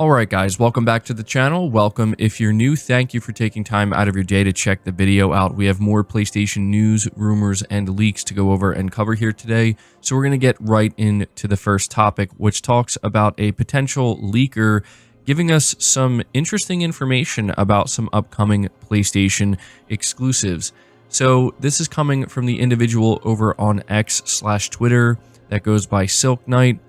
Alright guys, welcome back to the channel. Welcome if you're new. Thank you for taking time out of your day to check the video out. We have more PlayStation news, rumors, and leaks to go over and cover here today. So we're going to get right into the first topic, which talks about a potential leaker giving us some interesting information about some upcoming PlayStation exclusives. So this is coming from the individual over on X/Twitter that goes by Silk Knight.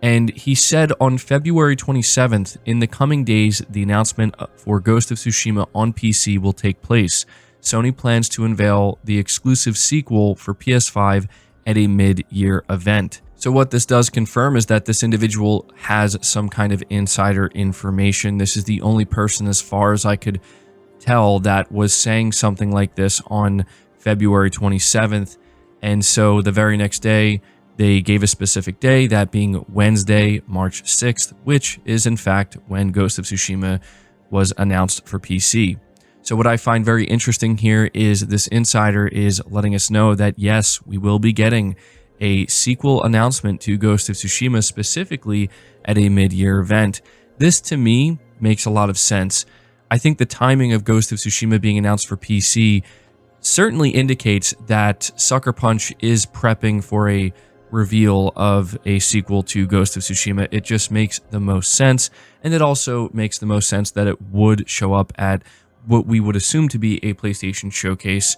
And he said on February 27th, in the coming days, the announcement for Ghost of Tsushima on PC will take place. Sony plans to unveil the exclusive sequel for PS5 at a mid-year event. So what this does confirm is that this individual has some kind of insider information. This is the only person, as far as I could tell, that was saying something like this on February 27th. And so the very next day, they gave a specific day, that being Wednesday, March 6th, which is in fact when Ghost of Tsushima was announced for PC. So what I find very interesting here is this insider is letting us know that yes, we will be getting a sequel announcement to Ghost of Tsushima, specifically at a mid-year event. This to me makes a lot of sense. I think the timing of Ghost of Tsushima being announced for PC certainly indicates that Sucker Punch is prepping for a reveal of a sequel to Ghost of Tsushima. It just makes the most sense, and it also makes the most sense that it would show up at what we would assume to be a PlayStation showcase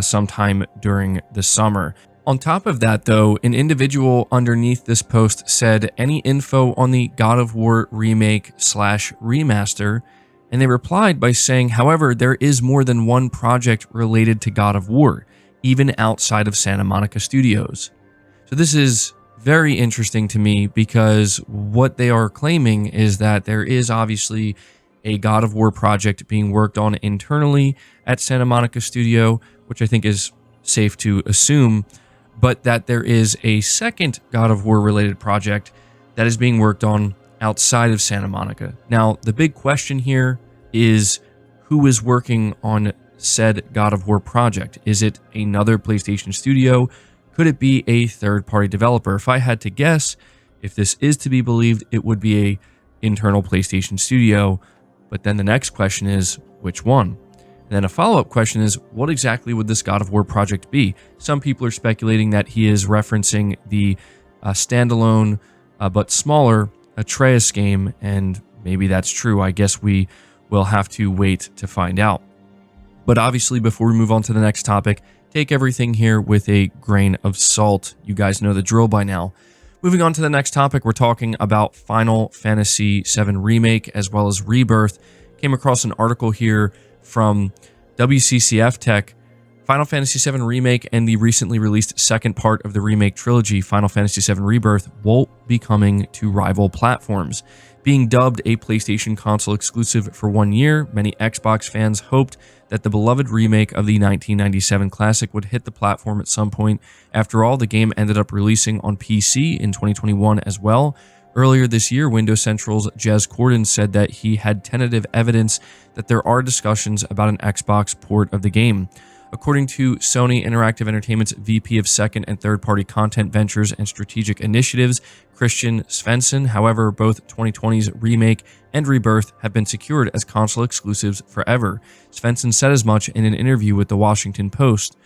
sometime during the summer. On top of that, though, an individual underneath this post said, "Any info on the God of War remake/remaster?" And they replied by saying, "However, there is more than one project related to God of War, even outside of Santa Monica Studios." So this is very interesting to me, because what they are claiming is that there is obviously a God of War project being worked on internally at Santa Monica Studio, which I think is safe to assume, but that there is a second God of War related project that is being worked on outside of Santa Monica. Now, the big question here is who is working on said God of War project? Is it another PlayStation studio? Could it be a third-party developer? If I had to guess, if this is to be believed, it would be a internal PlayStation studio. But then the next question is, which one? And then a follow-up question is, what exactly would this God of War project be? Some people are speculating that he is referencing the standalone, but smaller Atreus game, and maybe that's true. I guess we will have to wait to find out. But obviously, before we move on to the next topic, take everything here with a grain of salt. You guys know the drill by now. Moving on to the next topic, we're talking about Final Fantasy VII Remake as well as Rebirth. Came across an article here from WCCF Tech. Final Fantasy VII Remake and the recently released second part of the Remake trilogy, Final Fantasy VII Rebirth, won't be coming to rival platforms. Being dubbed a PlayStation console exclusive for 1 year, many Xbox fans hoped that the beloved remake of the 1997 classic would hit the platform at some point. After all, the game ended up releasing on PC in 2021 as well. Earlier this year, Windows Central's Jez Corden said that he had tentative evidence that there are discussions about an Xbox port of the game. According to Sony Interactive Entertainment's VP of Second and Third-Party Content Ventures and Strategic Initiatives, Christian Svensson, however, both 2020's Remake and Rebirth have been secured as console exclusives forever. Svensson said as much in an interview with the Washington Post.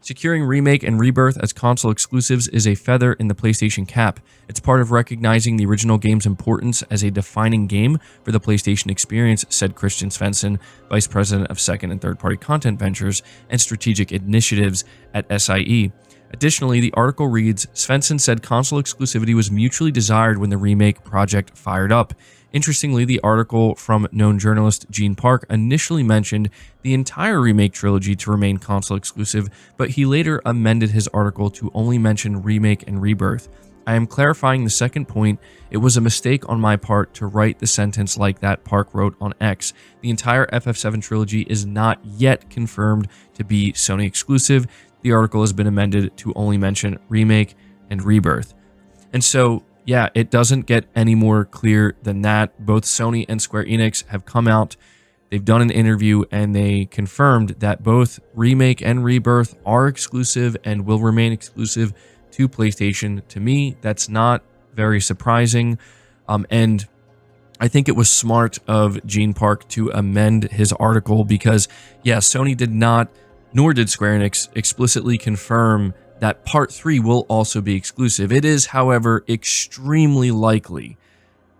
Securing Remake and Rebirth as console exclusives is a feather in the PlayStation cap. It's part of recognizing the original game's importance as a defining game for the PlayStation experience, said Christian Svensson, Vice President of Second and Third-Party Content Ventures and Strategic Initiatives at SIE. Additionally, the article reads, Svensson said console exclusivity was mutually desired when the Remake project fired up. Interestingly, the article from known journalist Gene Park initially mentioned the entire Remake trilogy to remain console exclusive, but he later amended his article to only mention Remake and Rebirth. I am clarifying the second point. It was a mistake on my part to write the sentence like that, Park wrote on X. The entire FF7 trilogy is not yet confirmed to be Sony exclusive. The article has been amended to only mention Remake and Rebirth. And so, yeah, it doesn't get any more clear than that. Both Sony and Square Enix have come out, they've done an interview, and they confirmed that both Remake and Rebirth are exclusive and will remain exclusive to PlayStation. To me, that's not very surprising. And I think it was smart of Gene Park to amend his article because, yeah, Sony did not, nor did Square Enix, explicitly confirm that Part 3 will also be exclusive. It is, however, extremely likely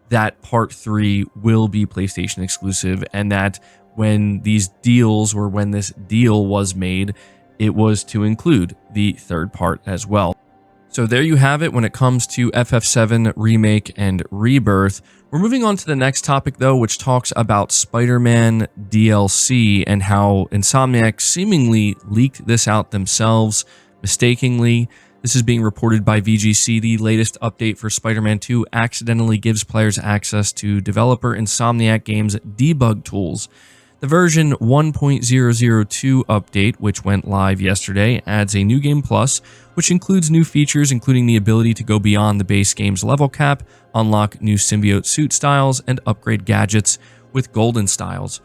that Part 3 will be PlayStation exclusive, and that when these deals, or when this deal was made, it was to include the third part as well. So there you have it when it comes to FF7 Remake and Rebirth. We're moving on to the next topic, though, which talks about Spider-Man DLC and how Insomniac seemingly leaked this out themselves mistakenly. This is being reported by VGC. The latest update for Spider-Man 2 accidentally gives players access to developer Insomniac Games debug tools. The version 1.002 update, which went live yesterday, adds a new game plus, which includes new features including the ability to go beyond the base game's level cap, unlock new symbiote suit styles, and upgrade gadgets with golden styles.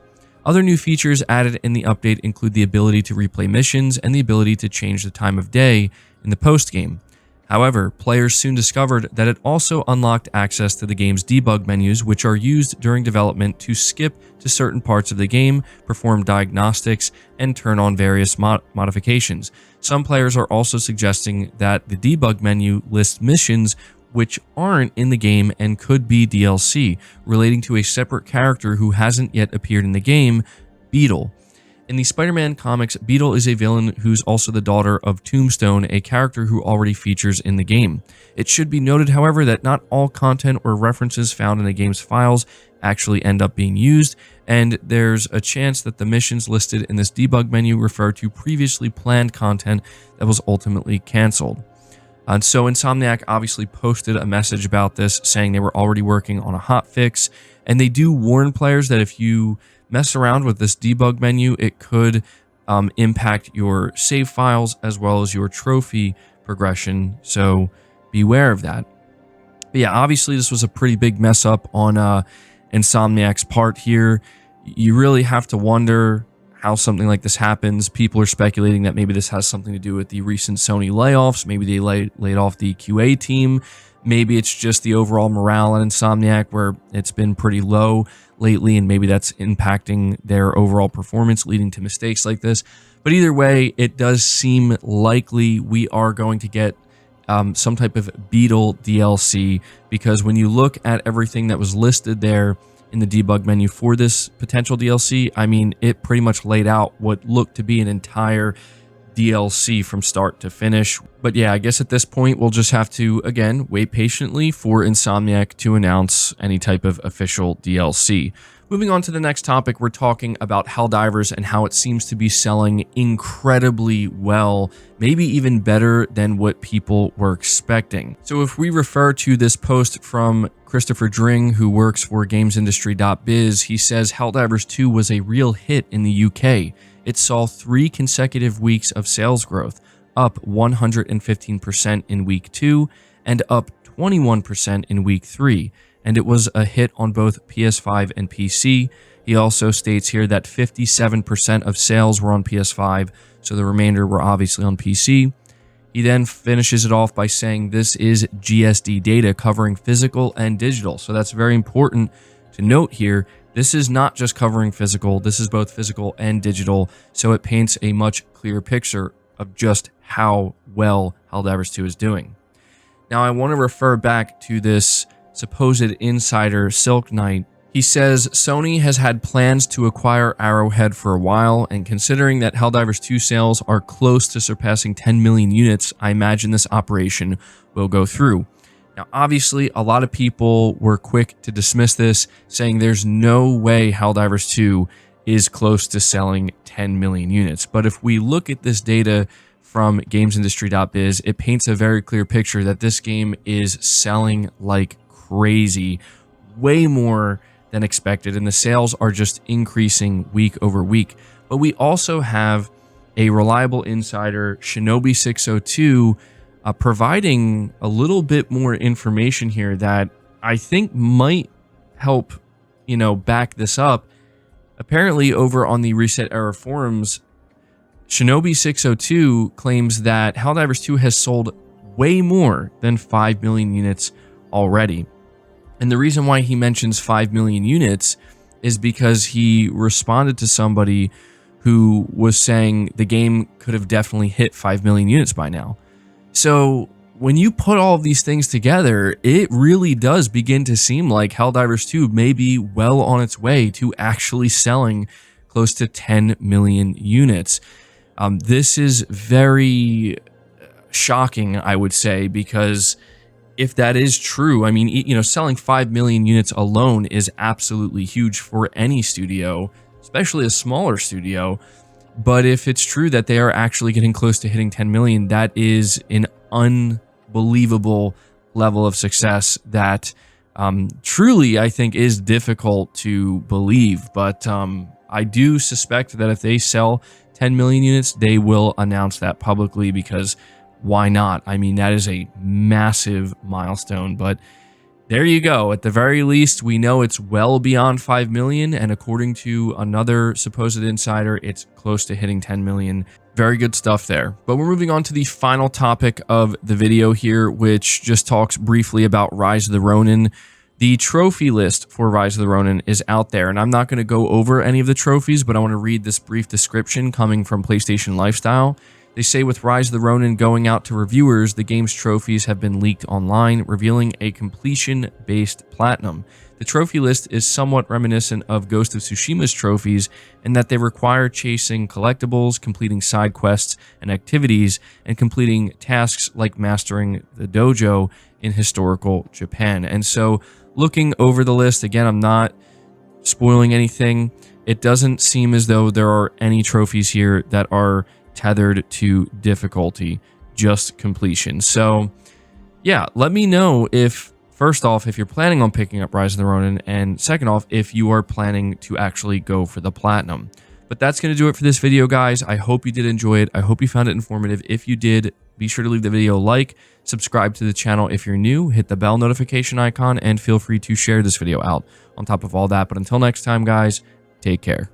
Other new features added in the update include the ability to replay missions and the ability to change the time of day in the post-game. However, players soon discovered that it also unlocked access to the game's debug menus, which are used during development to skip to certain parts of the game, perform diagnostics, and turn on various modifications. Some players are also suggesting that the debug menu lists missions which aren't in the game and could be DLC, relating to a separate character who hasn't yet appeared in the game, Beetle. In the Spider-Man comics, Beetle is a villain who's also the daughter of Tombstone, a character who already features in the game. It should be noted, however, that not all content or references found in the game's files actually end up being used, and there's a chance that the missions listed in this debug menu refer to previously planned content that was ultimately canceled. And so Insomniac obviously posted a message about this, saying they were already working on a hotfix, and they do warn players that if you mess around with this debug menu, it could impact your save files as well as your trophy progression, so beware of that. But yeah, obviously this was a pretty big mess up on Insomniac's part here. You really have to wonder how something like this happens. People are speculating that maybe this has something to do with the recent Sony layoffs. Maybe they laid off the QA team. Maybe it's just the overall morale at Insomniac, where it's been pretty low lately, and maybe that's impacting their overall performance, leading to mistakes like this. But either way, it does seem likely we are going to get some type of Beetle DLC, because when you look at everything that was listed there in the debug menu for this potential DLC, I mean, it pretty much laid out what looked to be an entire DLC from start to finish. But yeah, I guess at this point we'll just have to, again, wait patiently for Insomniac to announce any type of official DLC. Moving on to the next topic, we're talking about Helldivers and how it seems to be selling incredibly well, maybe even better than what people were expecting. So if we refer to this post from Christopher Dring, who works for GamesIndustry.biz, he says Helldivers 2 was a real hit in the UK. It saw 3 consecutive weeks of sales growth, up 115% in week 2 and up 21% in week 3. And it was a hit on both PS5 and PC. He also states here that 57% of sales were on PS5, so the remainder were obviously on PC. He then finishes it off by saying this is GSD data covering physical and digital. So that's very important to note here. This is not just covering physical, this is both physical and digital, so it paints a much clearer picture of just how well Helldivers 2 is doing. Now I want to refer back to this supposed insider, Silk Knight. He says Sony has had plans to acquire Arrowhead for a while, and considering that Helldivers 2 sales are close to surpassing 10 million units, I imagine this operation will go through. Now, obviously, a lot of people were quick to dismiss this, saying there's no way Helldivers 2 is close to selling 10 million units. But if we look at this data from GamesIndustry.biz, it paints a very clear picture that this game is selling like crazy, way more than expected, and the sales are just increasing week over week. But we also have a reliable insider, Shinobi602, providing a little bit more information here that I think might help, back this up. Apparently, over on the Reset Era forums, Shinobi602 claims that Helldivers 2 has sold way more than 5 million units already. And the reason why he mentions 5 million units is because he responded to somebody who was saying the game could have definitely hit 5 million units by now. So when you put all of these things together, it really does begin to seem like Helldivers 2 may be well on its way to actually selling close to 10 million units. This is very shocking, I would say, because if that is true, I mean, you know, selling 5 million units alone is absolutely huge for any studio, especially a smaller studio. But if it's true that they are actually getting close to hitting 10 million, that is an unbelievable level of success that truly, I think, is difficult to believe. But I do suspect that if they sell 10 million units, they will announce that publicly, because why not? I mean, that is a massive milestone. But there you go. At the very least, we know it's well beyond 5 million. And according to another supposed insider, it's close to hitting 10 million. Very good stuff there. But we're moving on to the final topic of the video here, which just talks briefly about Rise of the Ronin. The trophy list for Rise of the Ronin is out there, and I'm not going to go over any of the trophies, but I want to read this brief description coming from PlayStation Lifestyle. They say, with Rise of the Ronin going out to reviewers, the game's trophies have been leaked online, revealing a completion-based platinum. The trophy list is somewhat reminiscent of Ghost of Tsushima's trophies in that they require chasing collectibles, completing side quests and activities, and completing tasks like mastering the dojo in historical Japan. And so, looking over the list, again, I'm not spoiling anything. It doesn't seem as though there are any trophies here that are tethered to difficulty, just completion. So yeah, let me know if, first off, if you're planning on picking up Rise of the Ronin, and second off, if you are planning to actually go for the platinum. But that's going to do it for this video, guys. I hope you did enjoy it. I hope you found it informative. If you did, be sure to leave the video a like, subscribe to the channel if you're new, hit the bell notification icon, and feel free to share this video out on top of all that. But until next time, guys, take care.